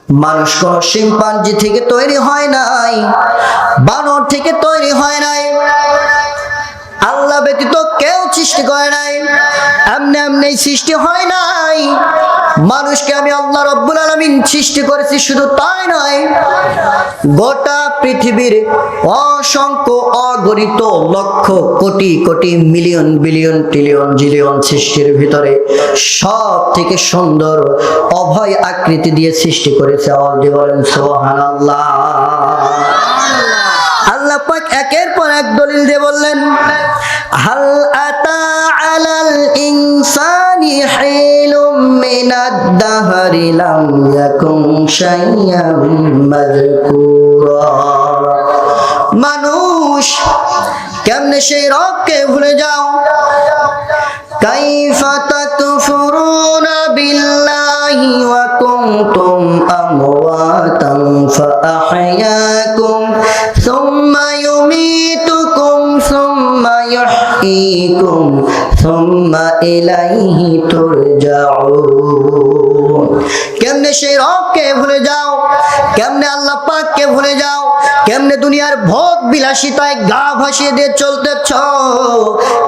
মানুষ কোন শিম্পাঞ্জি থেকে তৈরি হয় নাই, বানর থেকে তৈরি হয় নাই, আল্লাহ ব্যতীত কেউ সৃষ্টি করে নাই, এমনি এমনি সৃষ্টি হয় নাই। মানুষকে আমি আল্লাহ রাব্বুল আলামিন সৃষ্টি করেছি, শুধু তাই নয়, গোটা পৃথিবীর অসংখ্য অগণিত lakh crore crore million billion trillion zillion সৃষ্টির ভিতরে সব থেকে সুন্দর অভয় আকৃতি দিয়ে সৃষ্টি করেছে। আওয়াজ দিয়ে বলেন সুবহানাল্লাহ। আল্লাহ পাক একের পর এক দলিল দিয়ে বললেন, হাল আতা আলাল ইনসানি হিলুম মিনাদ দাহরি লাম ইয়াকুন শাইয়াম মাযকুরা। মানুষ কেমনে সেই রবকে ভুলে যাও, কাইফা তাকফুরুনা বিল্লাহি ওয়া কুনতুম আমওয়াতান ফাআহইয়াকুম সুম্মা ইউমীতুকুম সুম্মা ইউহয়ীকুম সুম্মা ইলাইহি তুরজাউন। কেমনে সেই রবকে ভুলে যাও, কেমনে আল্লাহ পাককে ভুলে যাও, কেমনে দুনিয়ার ভোগ বিলাসিতায় গা ভাসিয়ে দিয়ে চলতেছ,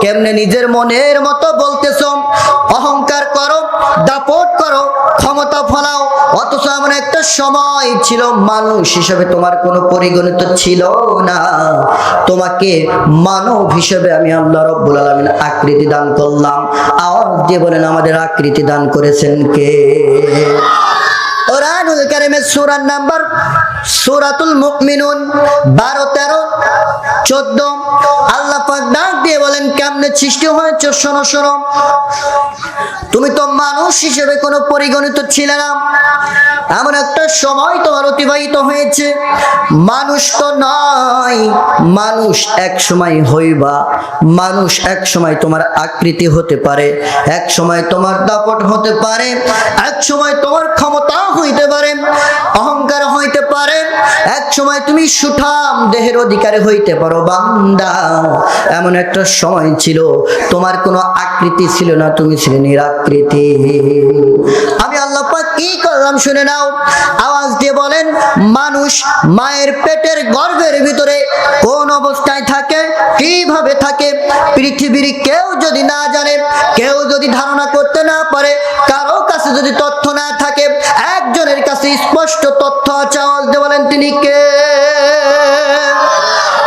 কেমনে নিজের মনের মতো বলতেছ, অহংকার করো, দাপট করো, ক্ষমতা ফলাও, অথচ এমন একটা সময় ছিল মানুষ হিসেবে তোমার কোনো পরিগণিত ছিল না। তোমাকে মানব হিসেবে আমি আল্লাহ রাব্বুল আলামিন আকৃতি দান করলাম। আওয়াজ দিয়ে বলেন, আমাদের আকৃতি দান করেছেন কে? কোরআনুল কারীমের সূরা নাম্বার সূরাতুল মুমিনুন 12, 13, 14 আল্লাহ পাক ডাক দিয়ে বলেন, কেমনে সৃষ্টি হয়েছে শোনো শোনো। তুমি তো মানুষ হিসেবে কোনো পরিগণিত ছিলে না, এমন একটা সময় তোমার অতিবাহিত হয়েছে। মানুষ তো নয়, মানুষ এক সময় হইবা, মানুষ এক সময় তোমার আকৃতি হতে পারে, এক সময় তোমার দাপট হতে পারে, এক সময় তোমার ক্ষমতা হইতে পারে, অহংকার হইতে পারে, এক সময় তুমি সুঠাম দেহের অধিকারী হইতে পারো। বান্দা, এমন একটা সময় ছিল তোমার কোনো আকৃতি ছিল না, তুমি ছিলে নিরাকৃতি। আমি আল্লাহ পাক কি করলাম শুনে নাও। আওয়াজ দিয়ে বলেন, মানুষ মায়ের পেটের গর্ভের ভিতরে কোন অবস্থায় থাকে, কিভাবে থাকে, পৃথিবীর কেউ যদি না জানে, কেউ যদি ধারণা করতে না পারে, কারো কাছে যদি তথ্য না থাকে, একজনের কাছে স্পষ্ট তথ্য আছে। আওয়াজ দিয়ে বলেন, তিনি কে?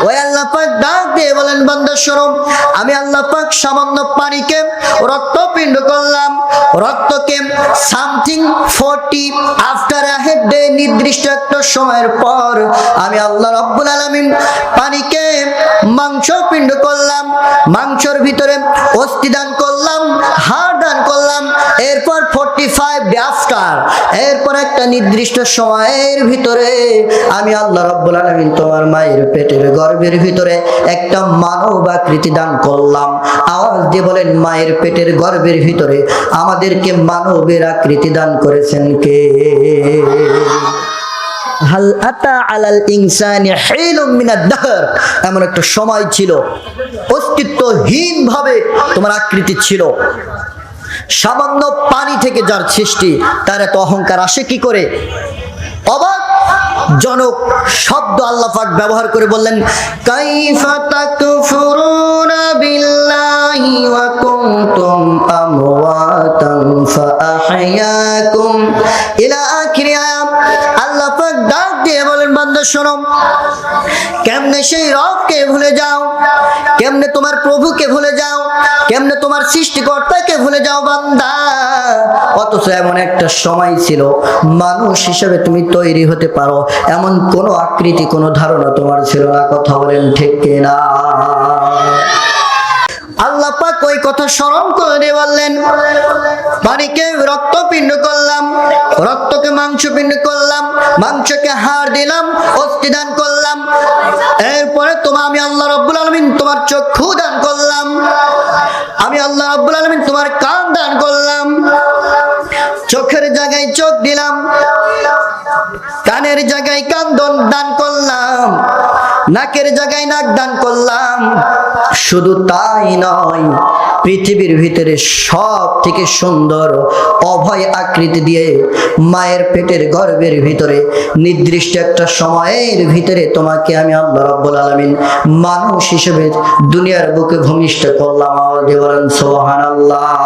ওই আল্লাহ পাক ডাক দিয়ে বলেন, বান্দা শোনো, আমি আল্লাহ পাক সামান্য পানিকে রক্তপিণ্ড করলাম। রক্তকে সামথিং 40 আফটার আ ডে, নির্দিষ্ট একটা সময়ের পর আমি আল্লাহ রাব্বুল আলামিন পানিকে মাংস পিণ্ড করলাম, মাংসর ভিতরে অস্থি দান করলাম, হাড় দান করলাম। এরপর 45 ডে আফটার, এরপর একটা নির্দিষ্ট সময়ের ভিতরে আমি আল্লাহ রাব্বুল আলামিন তোমার মায়ের পেটের গর্ভের ভিতরে একটা মানব আকৃতি দান করলাম। আওয়াজ দিয়ে বলেন, মায়ের পেটের গর্ভের ভিতরে আমাদেরকে মানবের আকৃতি দান করেছেন কে? হাল আতা আলাল ইনসানি হিলুম মিনাদ দাহর, এমন একটা সময় ছিল অস্তিত্বহীন ভাবে তোমার আকৃতি ছিল। সামান্য পানি থেকে যার সৃষ্টি, তার এত অহংকার আসে কি করে? অবাক জনক শব্দ আল্লাহ পাক ব্যবহার করে বললেন, কাইফা তাকফুরুনা বিল্লাহি ওয়া কুনতুম আমওয়াতান ফাআহইয়াকুম, ইলা আখির আয়াত। আল্লাহ পাক ডাক দিয়ে বলেন, বান্দা শোনো, কেমনে সেই রবকে ভুলে যাও, কেমনে তোমার প্রভুকে ভুলে যাও, কেমনে তোমার সৃষ্টিকর্তাকে ভুলে যাও বান্দা। অথচ এমন একটা সময় ছিল মানুষ হিসেবে তুমি তৈরি হতে পারো, এমন কোন আকৃতি, কোন ধারণা তোমার ছিল না। কথা বলেন ঠিক কিনা? আল্লাহ পাক ওই কথা স্মরণ করে বললেন, পানিকে রক্তপিণ্ড করলাম, রক্তকে মাংসপিণ্ড করলাম, মাংসকে হাড় দিলাম, অস্থি দান করলাম। এরপরে আমি আল্লাহ রাব্বুল আলামিন তোমার চক্ষু দান করলাম, আমি আল্লাহ রাব্বুল আলামিন তোমার কান দান করলাম, চোখের জায়গায় চোখ দিলাম, কানের জায়গায় কান দান করলাম, নাকের জায়গায় নাক দান করলাম। শুধু তাই নয়, পৃথিবীর ভিতরে সব থেকে সুন্দর অভয় আকৃতি দিয়ে মায়ের পেটের গর্ভের ভিতরে নির্দিষ্ট একটা সময়ের ভিতরে তোমাকে আমি আল্লাহ রাব্বুল আলামিন মানুষ হিসেবে দুনিয়ার বুকে ভূমিষ্ঠ করলাম। বলেন সুবহানাল্লাহ।